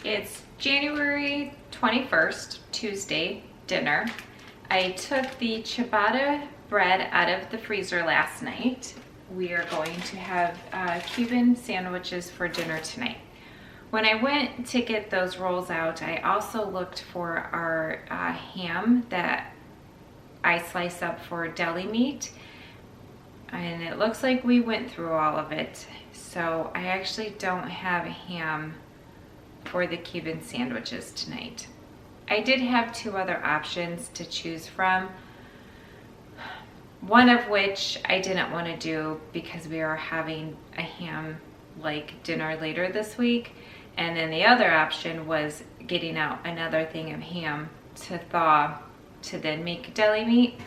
It's January 21st, Tuesday, dinner. I took the ciabatta bread out of the freezer last night. We are going to have Cuban sandwiches for dinner tonight. When I went to get those rolls out, I also looked for our ham that I slice up for deli meat. And it looks like we went through all of it. So I actually don't have ham for the Cuban sandwiches tonight. I did have two other options to choose from, one of which I didn't want to do because we are having a ham like dinner later this week, and then the other option was getting out another thing of ham to thaw to then make deli meat.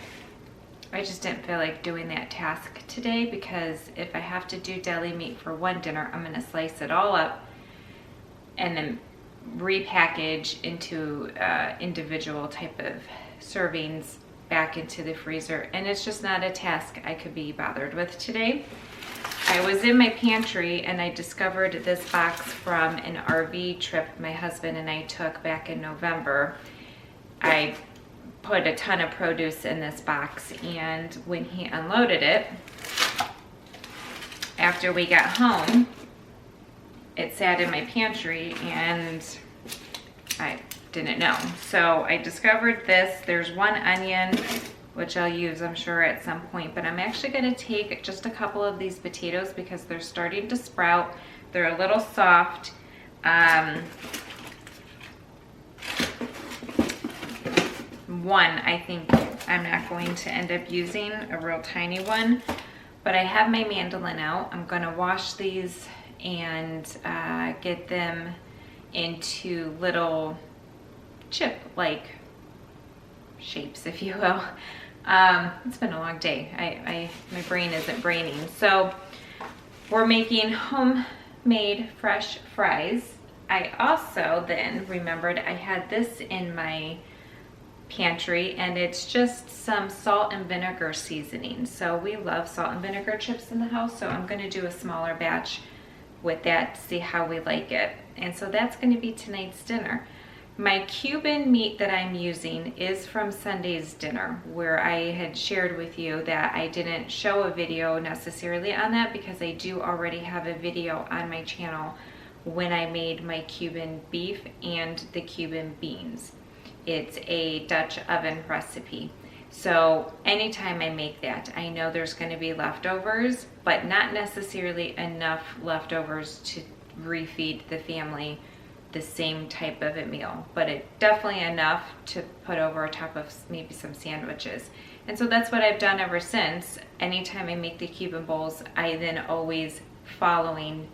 I just didn't feel like doing that task today because if I have to do deli meat for one dinner, I'm going to slice it all up and then repackage into individual type of servings back into the freezer, and it's just not a task I could be bothered with today. I was in my pantry and I discovered this box from an RV trip my husband and I took back in November. I put a ton of produce in this box, and when he unloaded it after we got home, it sat in my pantry and I didn't know. So I discovered this. There's one onion, which I'll use, I'm sure, at some point, but I'm actually going to take just a couple of these potatoes because they're starting to sprout. They're a little soft. One, I think I'm not going to end up using, a real tiny one, but I have my mandolin out. I'm going to wash these and get them into little chip-like shapes, if you will. It's been a long day. My brain isn't braining. So we're making homemade fresh fries. I also then remembered I had this in my pantry, and it's just some salt and vinegar seasoning. So we love salt and vinegar chips in the house, so I'm going to do a smaller batch with that to see how we like it. And so that's going to be tonight's dinner. My Cuban meat that I'm using is from Sunday's dinner, where I had shared with you that I didn't show a video necessarily on that because I do already have a video on my channel when I made my Cuban beef and the Cuban beans. It's a Dutch oven recipe. So anytime I make that, I know there's going to be leftovers, but not necessarily enough leftovers to refeed the family the same type of a meal, but it definitely enough to put over top of maybe some sandwiches. And so that's what I've done ever since. Anytime I make the Cuban bowls, I then always, following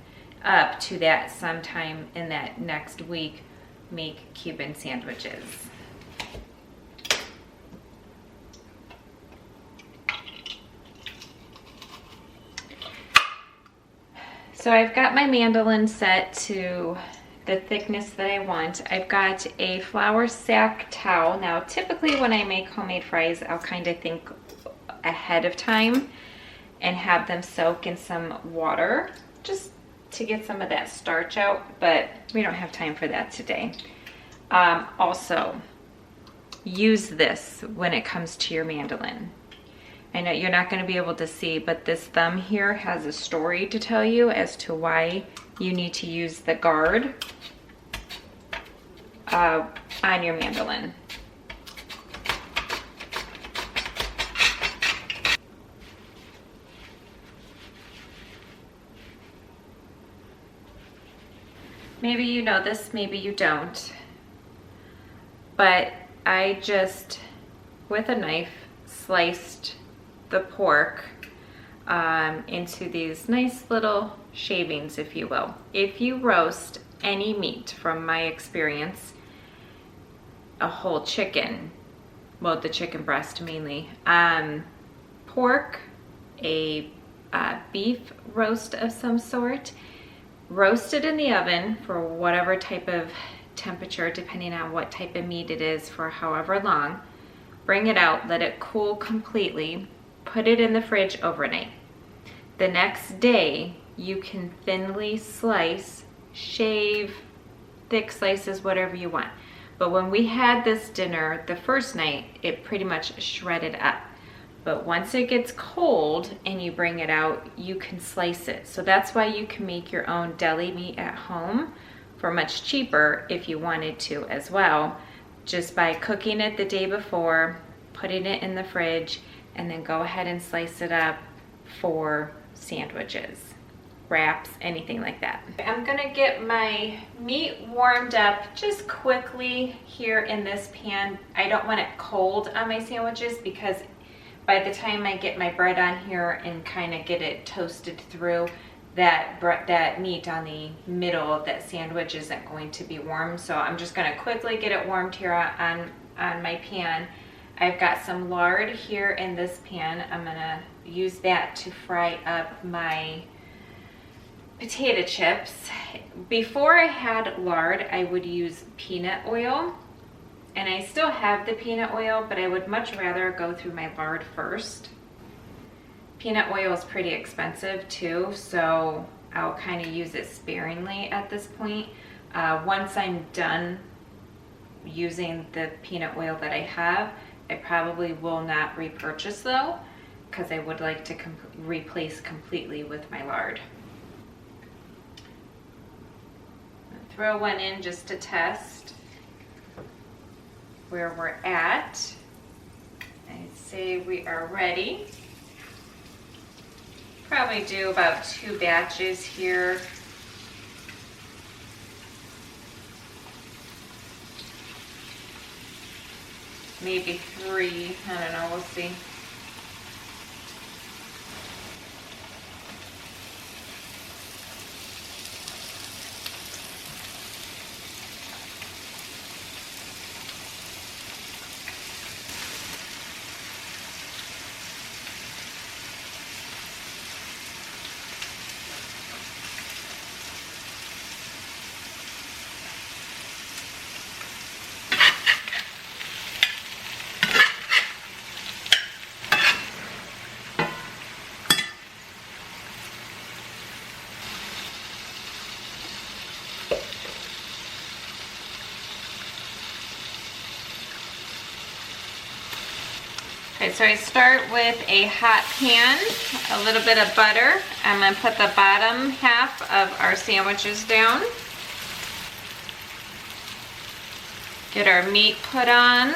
up to that sometime in that next week, make Cuban sandwiches. So I've got my mandolin set to the thickness that I want. I've got a flour sack towel. Now, typically when I make homemade fries, I'll kind of think ahead of time and have them soak in some water just to get some of that starch out, but we don't have time for that today. Also, use this when it comes to your mandolin. I know you're not going to be able to see, but this thumb here has a story to tell you as to why you need to use the guard on your mandolin. Maybe you know this, maybe you don't, but I just, with a knife, sliced the pork into these nice little shavings, if you will. If you roast any meat, from my experience, a whole chicken, well, the chicken breast mainly, pork, a beef roast of some sort, roast it in the oven for whatever type of temperature, depending on what type of meat it is, for however long. Bring it out, let it cool completely, put it in the fridge overnight. The next day, you can thinly slice, shave thick slices, whatever you want. But when we had this dinner the first night, it pretty much shredded up. But once it gets cold and you bring it out, you can slice it. So that's why you can make your own deli meat at home for much cheaper if you wanted to as well, just by cooking it the day before, putting it in the fridge, and then go ahead and slice it up for sandwiches, wraps, anything like that. I'm gonna get my meat warmed up just quickly here in this pan. I don't want it cold on my sandwiches because by the time I get my bread on here and kind of get it toasted through, that meat on the middle of that sandwich isn't going to be warm. So I'm just gonna quickly get it warmed here on my pan. I've got some lard here in this pan. I'm gonna use that to fry up my potato chips. Before I had lard, I would use peanut oil, and I still have the peanut oil, but I would much rather go through my lard first. Peanut oil is pretty expensive too, so I'll kind of use it sparingly at this point. Once I'm done using the peanut oil that I have, I probably will not repurchase though, because I would like to replace completely with my lard. Throw one in just to test where we're at. I'd say we are ready. Probably do about 2 batches here. Maybe 3, I don't know, we'll see. Okay, so I start with a hot pan, a little bit of butter. I'm going to put the bottom half of our sandwiches down. Get our meat put on.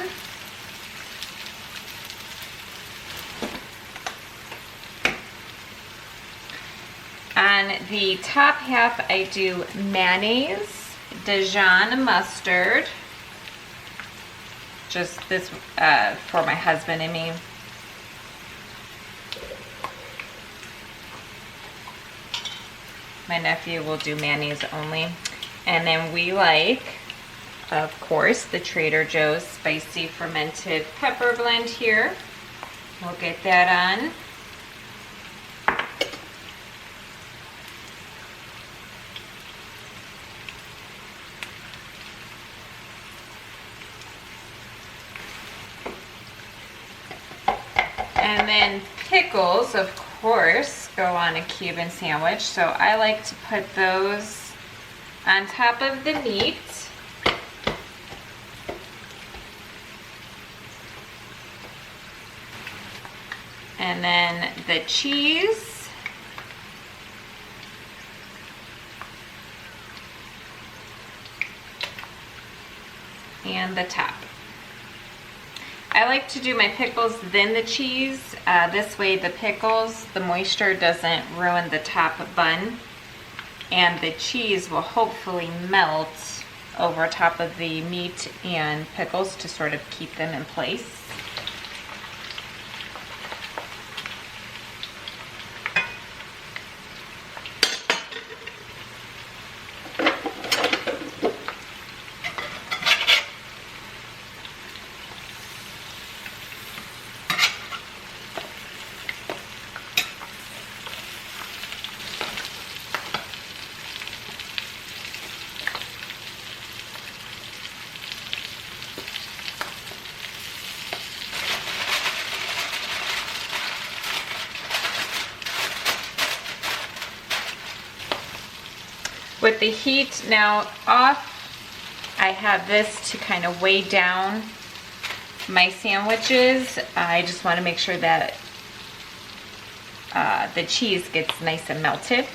On the top half, I do mayonnaise, Dijon mustard. Just this for my husband and me. My nephew will do mayonnaise only. And then we like, of course, the Trader Joe's spicy fermented pepper blend here. We'll get that on. And then pickles, of course, go on a Cuban sandwich. So I like to put those on top of the meat. And then the cheese. And the top. I like to do my pickles then the cheese. This way the pickles, the moisture doesn't ruin the top bun, and the cheese will hopefully melt over top of the meat and pickles to sort of keep them in place. With the heat now off I have this to kind of weigh down my sandwiches. I just want to make sure that the cheese gets nice and melted.